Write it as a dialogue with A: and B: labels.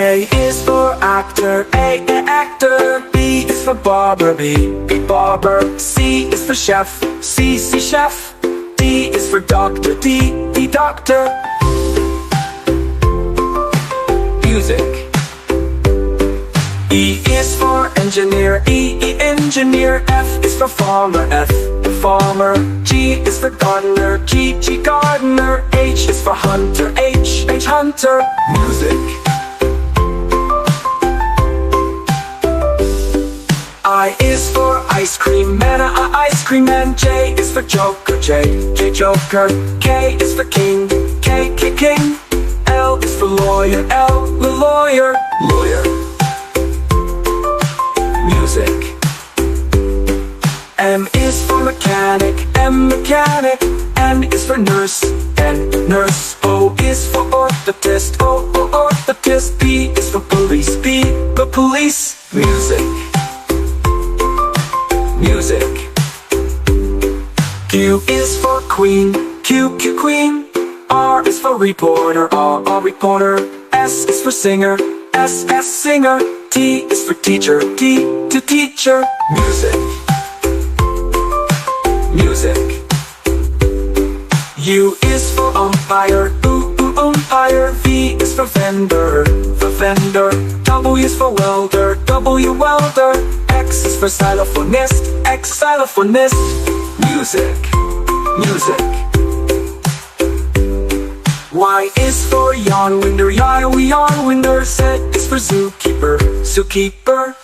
A: A is for actor, actor. B is for barber, B barber. C is for chef, C chef. D is for doctor, D doctor. Music. E is for engineer, E engineer. F is for farmer, F farmer. G is for gardener, G gardener. H is for hunter, H hunter. Music. I is for ice cream man, ice cream man. J is for joker, J joker. K is for king, K king. L is for lawyer, L lawyer. Music. M is for mechanic, M mechanic. N is for nurse, N nurse. O is for orthotist, O orthotist. P is for police, P police. Music. Music. Q is for queen, Q queen. R is for reporter, R reporter. S is for singer, S singer. T is for teacher, T teacher. Music. Music. U is for umpire, umpire. V is for vendor, vendor. W is for welder, W welder. X is for xylophonist, X xylophonist. Music. Music. Y is for yarn winder, yarn winder. Z is for zookeeper, zookeeper.